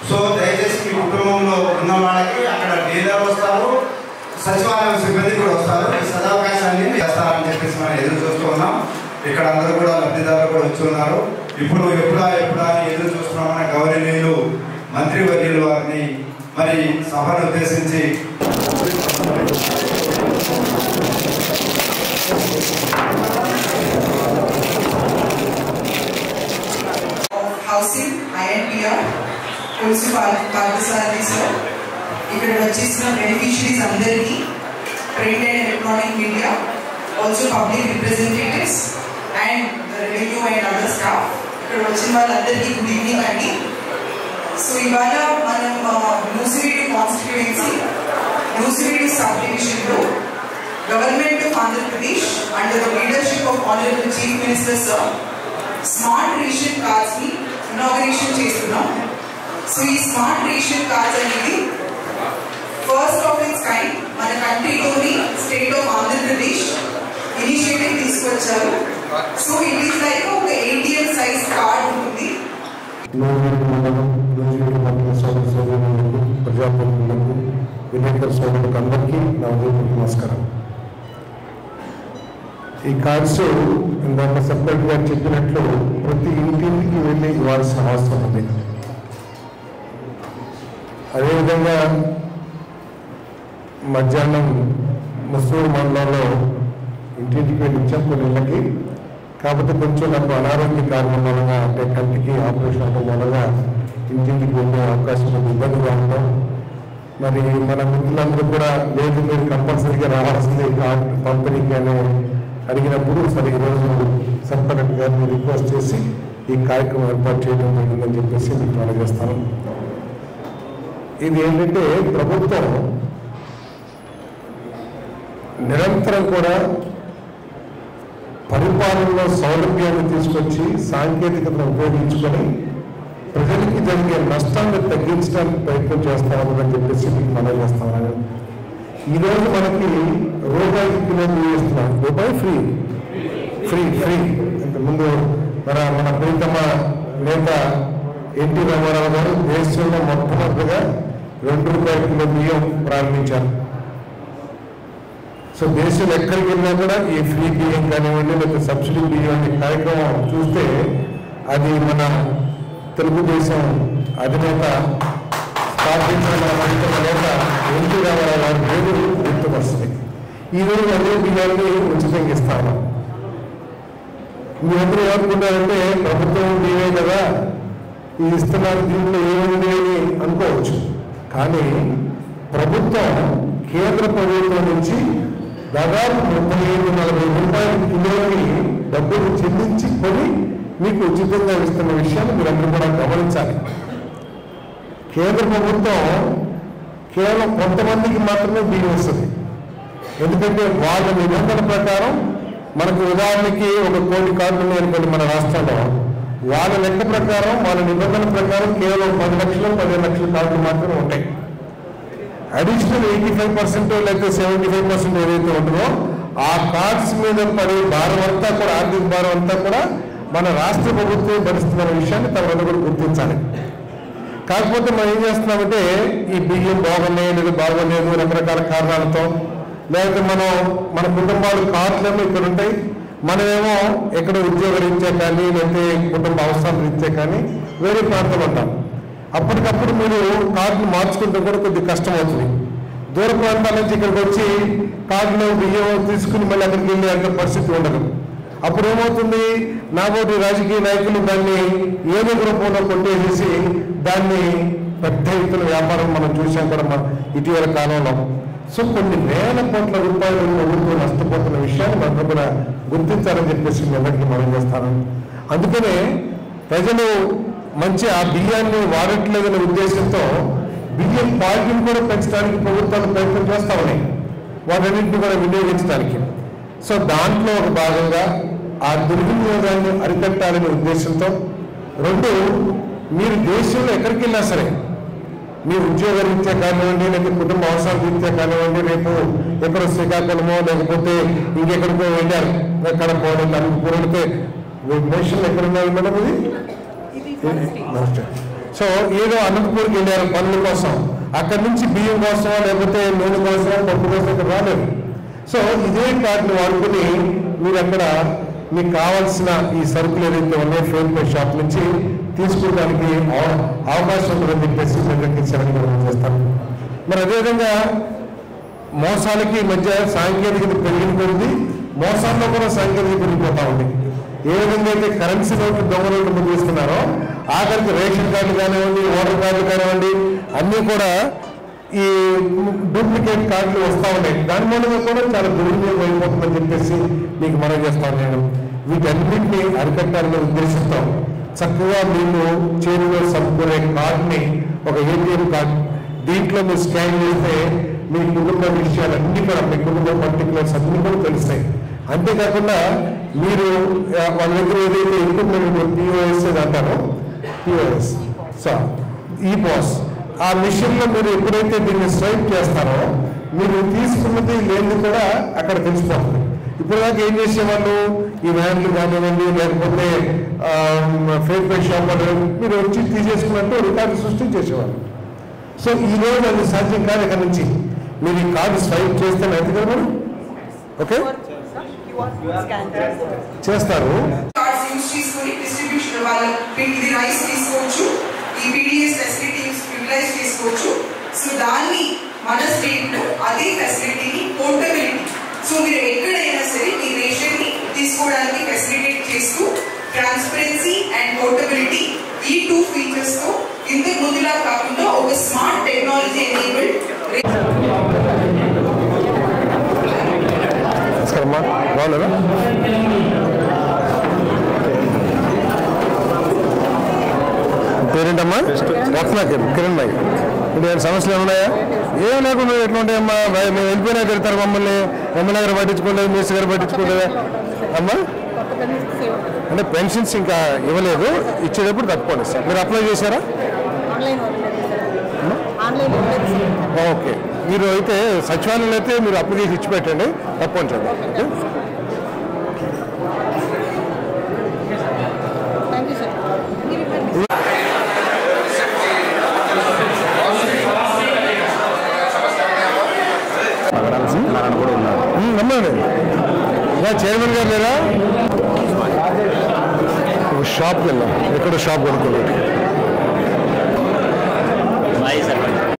So దయచేసి మీ కుటుంబంలో ఉన్న వాళ్ళకి అక్కడ డీలర్ వస్తారు, సచివాలయం సిబ్బంది కూడా వస్తారు. ఈ సదవకాశాన్ని చేస్తారని చెప్పేసి మనం ఎదురు చూస్తూ ఉన్నాం. ఇక్కడ అందరూ కూడా లబ్ధిదారులు కూడా వచ్చి ఉన్నారు. ఇప్పుడు ఎప్పుడా అని ఎదురు చూస్తున్నామన్న గౌరవనీయులు మంత్రివర్యులు వారిని మరి సభను ఉద్దేశించి హౌసింగ్ ఐఎన్పిఆర్ పులుసు పార్థసారథి సార్, ఇక్కడ వచ్చేసిన బెనిఫిషరీస్ అందరికీ, print and electronic media, also public representatives and revenue and other staff, ఇక్కడ వచ్చిన వాళ్ళందరికీ గుడ్ ఈవినింగ్ అండి. సో ఇవాళ మనం నూసివీడు కాన్స్టిట్యుయెన్సీ నూసివీడు సబ్ డివిజన్లో government of Andhra Pradesh under the leadership of honourable chief minister sir smart ration cards ని inauguration చేస్తున్నాం. So ఈ స్మార్ట్ రేషన్ కార్డ్స్ అనేది ఫస్ట్ ఆఫ్ ఇట్స్ కైండ్ మన కంట్రీలోని స్టేట్ ఆఫ్ ఆంధ్రప్రదేశ్ ఇనిషియేటివ్ తీసుకొచ్చారు. సో ఇట్ ఈస్ లైక్ ఒక ATM size card ఉంటుంది. ప్రజాప్రతినిధులకు, విలేకరుల సోదరులకు అందరికీ నా నమస్కారం. ఈ కార్డ్స్ ఇందాక సెపరేట్ గా చెప్పినట్లు ప్రతి ఇంటికి వెళ్ళి ఇవ్వాల్సిన అవసరం ఉంది. అదేవిధంగా మధ్యాహ్నం ముసూరు మండలంలో ఇంటింటికి వెళ్ళి ఇచ్చాం కొన్ని ఇళ్ళకి. కాకపోతే కొంచెం నాకు అనారోగ్య కారణం మూలంగా, అంటే కంటికి ఆపరేషన్ అవడం మూలంగా ఇంటింటికి వెళ్ళే అవకాశం ఇబ్బందిగా ఉంటాం. మరి మన మిత్రులందరూ కూడా లేదు మీరు కంపల్సరీగా రావాల్సింది కార్డు పంపిణీకి అని అడిగినప్పుడు సరే ఈరోజు సబ్ కలెక్టర్ గారిని రిక్వెస్ట్ చేసి ఈ కార్యక్రమం ఏర్పాటు చేయడం జరిగిందని చెప్పేసి మీకు తెలియజేస్తాను. ఇది ఏంటంటే ప్రభుత్వం నిరంతరం కూడా పరిపాలనలో సౌలభ్యాన్ని తీసుకొచ్చి సాంకేతికతను ఉపయోగించుకొని ప్రజలకి జరిగే నష్టాన్ని తగ్గించడానికి ప్రయత్నం చేస్తామని చెప్పేసి మీకు మనం చేస్తామని. ఈరోజు మనకి రూపాయికి కిలో బియ్యం ఇస్తున్నాం. రూపాయి ఫ్రీ ఫ్రీ ఫ్రీ ఇంతకుముందు మన ప్రీతమ నేత ఎన్టీ రామారావు గారు దేశంలో మొట్టమొదటిగా 2 రూపాయల కిలో బియ్యం ప్రారంభించారు. సో దేశంలో ఎక్కడికి వెళ్ళినా కూడా ఈ ఫ్రీ బియ్యం కానివ్వండి, లేకపోతే సబ్సిడీ బియ్యం అనే కార్యక్రమం చూస్తే అది మన తెలుగుదేశం అధినేత స్థాపించిన నేత ఎన్టీ రామారావు గారి పేరు గుర్తుపరుస్తుంది. ఈరోజు అదే బియ్యాన్ని ఉచితంగా ఇస్తాను. మీరందరూ ఏమనుకుంటారంటే ప్రభుత్వం బియ్యమే కదా ఈ ఇస్తున్నారు, దీంట్లో ఏముంది అని అనుకోవచ్చు. కానీ ప్రభుత్వం కేంద్ర ప్రభుత్వం నుంచి దాదాపు 35-40 రూపాయల కిలోని డబ్బులు చెల్లించి కొని మీకు ఉచితంగా ఇస్తున్న విషయాన్ని మీరందరూ కూడా గమనించాలి. కేంద్ర ప్రభుత్వం కేవలం కొంతమందికి మాత్రమే బియ్యం ఇస్తుంది. ఎందుకంటే వాళ్ళ నిబంధన ప్రకారం మనకు ఉదాహరణకి 1 కోటి కార్డులు ఉన్నాయనుకోండి మన రాష్ట్రంలో, వాళ్ళ లెక్క ప్రకారం వాళ్ళ నిబంధన ప్రకారం కేవలం 10 లక్షలు 15 లక్షల కార్డులు మాత్రమే ఉంటాయి. అడిషనల్ 85% లేకపోతే 75% ఏదైతే ఉంటుందో ఆ కార్డ్స్ మీద పడే భారం అంతా కూడా, ఆర్థిక భారం అంతా కూడా మన రాష్ట్ర ప్రభుత్వం భరిస్తున్న విషయాన్ని తమను కూడా గుర్తించాలి. కాకపోతే మనం ఏం చేస్తున్నామంటే ఈ బియ్యం బాగోలేదు రకరకాల కారణాలతో, లేకపోతే మన కుటుంబాలు కార్డులేమో ఇక్కడ ఉంటాయి, మనమేమో ఎక్కడ ఉద్యోగ రీత్యా కానీ లేకపోతే కుటుంబ అవసరాల రీత్యా కానీ వేరే ప్రాంతంలో ఉంటాం. అప్పటికప్పుడు మీరు కార్డును మార్చుకుంటే కూడా కొద్దిగా కష్టం అవుతుంది. దూర ప్రాంతాల నుంచి ఇక్కడికి వచ్చి కార్డులో బియ్యం తీసుకుని మళ్ళీ అక్కడికి వెళ్ళి అంత పరిస్థితి ఉండదు. అప్పుడు ఏమవుతుంది, నాబోటి రాజకీయ నాయకులు దాన్ని ఏదో రూపంలో కొట్టేసేసి దాన్ని పెద్ద ఎత్తున వ్యాపారం మనం చూసాం కూడా ఇటీవల కాలంలో. సో కొన్ని వేల కోట్ల రూపాయలు ప్రభుత్వం నష్టపోతున్న విషయాన్ని మనం కూడా గుర్తించాలని చెప్పేసి ఎవరికి మనం చేస్తాను. అందుకనే ప్రజలు మంచి ఆ బియ్యాన్ని వాడట్లేదనే ఉద్దేశంతో బియ్యం క్వాలిటీని కూడా పెంచడానికి ప్రభుత్వాలు ప్రయత్నం చేస్తా ఉన్నాయి, వాటన్నింటినీ కూడా వినియోగించడానికి. సో దాంట్లో ఒక భాగంగా ఆ దుర్వినియోగాన్ని అరికట్టాలనే ఉద్దేశంతో, 2 మీరు దేశంలో ఎక్కడికి వెళ్ళినా సరే మీ ఉద్యోగ రీత్యా కానివ్వండి, లేకపోతే కుటుంబ అవసరాల రీత్యా కానివ్వండి, రేపు ఎక్కడో శ్రీకాకుళమో లేకపోతే ఇంకెక్కడికో వెళ్ళారు, ఎక్కడ పోవడం దానికి పూర్వతే నేషన్లు ఎక్కడున్నారు మేడం, ఇది సో ఏదో అనంతపూర్కి వెళ్ళారు పనుల కోసం, అక్కడి నుంచి బియ్యం కోసం లేకపోతే నూనె కోసం పప్పు కోసం ఇక్కడ రాలేదు. సో ఇదే కార్డుని వాడుకుని మీరు అక్కడ మీకు కావాల్సిన ఈ సరుకులు ఏదైతే ఉన్నాయో ఫోన్పే షాప్ నుంచి తీసుకోవడానికి అవకాశం ఉంటుందని చెప్పేసి ప్రకటించాలని మనం చేస్తాం. మరి అదేవిధంగా మోసాలకి మధ్య సాంకేతికత పెరిగిన కొద్ది మోసాల్లో కూడా సాంకేతికత పెరిగిపోతా ఉంది. ఏ విధంగా అయితే కరెన్సీ నోట్లు దొంగ నోట్లు ముద్రిస్తున్నారో ఆఖరికి రేషన్ కార్డులు కానివ్వండి, ఓటర్ కార్డులు కానివ్వండి అన్నీ కూడా ఈ డూప్లికేట్ కార్డులు వస్తూ ఉన్నాయి. దాని మూలంగా కూడా చాలా దుర్వినియోగం అయిపోతుందని చెప్పేసి మీకు మనం చేస్తాను. నేను వీటన్నింటినీ అరికట్టాలని ఉద్దేశిస్తాం. చక్కగా మీరు చేతిలో సర్దుకునే కార్డుని ఒక ఏటీఎం కార్డు, దీంట్లో మీరు స్కాన్ చేస్తే మీ కుటుంబ విషయాలన్నీ కూడా మీ కుటుంబ పర్టికులర్స్ అన్నీ కూడా తెలుస్తాయి. అంతేకాకుండా మీరు వాళ్ళ దగ్గర ఏదైతే ఎక్విప్మెంట్ పిఓఎస్ అంటారో పిఓఎస్ ఈ పాస్ ఆ మిషన్లో మీరు ఎప్పుడైతే దీన్ని స్వైప్ చేస్తారో మీరు తీసుకున్నది లేనిది కూడా అక్కడ తెలిసిపోతుంది. ఇప్పుడు దాకా ఏం చేసేవాళ్ళు ఈ వ్యాన్లు కానివ్వండి లేకపోతే ఫేక్ పే షాప్ మీరు వచ్చి తీసేసుకున్నట్టు రికార్డు సృష్టించేసేవాళ్ళు. సో ఈ రోజు అది సాధ్యం కాదు. ఇక్కడ నుంచి మీరు ఈ కార్డు స్వైప్ చేస్తే అయితే కదా మేడం ఓకే చేస్తారు. కార్డ్స్ యూజ్ చేసుకొని డిస్ట్రిబ్యూషన్ ఇది రైస్ తీసుకోవచ్చు, ఈ పీడిఎస్ ఫెసిలిటీస్ యూటిలైజ్ చేసుకోవచ్చు. సో దాన్ని మన స్టేట్ లో అదే ఫెసిలిటీని పోర్టబిలిటీ, సో మీరు ఎక్కడైనా సరే మీ రేషన్ ని తీసుకోవడానికి ఫెసిలిటేట్ చేస్తూ ట్రాన్స్పరెన్సీ అండ్ పోర్టబిలిటీ ఈ 2 ఫీచర్స్ తో ఇంతకు ముందులా కాకుండా ఒక స్మార్ట్ టెక్నాలజీ ఎనేబుల్డ్ బాగున్నారా పేరేంటమ్మా? రత్నాకర్ కిరణ్ భాయ్. ఇప్పుడు ఏమైనా సమస్యలు ఏమున్నాయా? ఏం లేకుండా ఎట్లా ఉంటాయమ్మా? మేము వెళ్ళిపోయినా తిడతారు మమ్మల్ని, ఎమ్మెల్యే గారు పట్టించుకోలేదు, మినిస్టర్ గారు పట్టించుకోలేదా అమ్మా? అంటే పెన్షన్స్ ఇంకా ఇవ్వలేదు, ఇచ్చేటప్పుడు తప్పకుండా సార్. మీరు అప్లై చేశారా? ఓకే, మీరు అయితే సచివాలయంలో అయితే మీరు అప్లికేషన్ ఇచ్చి పెట్టండి, తప్పకుండా ఓకే. నమ్మండి చైర్మన్ గారు లేదా షాప్కి వెళ్ళాం, ఎక్కడ షాప్ కొనుక్కోలేదు.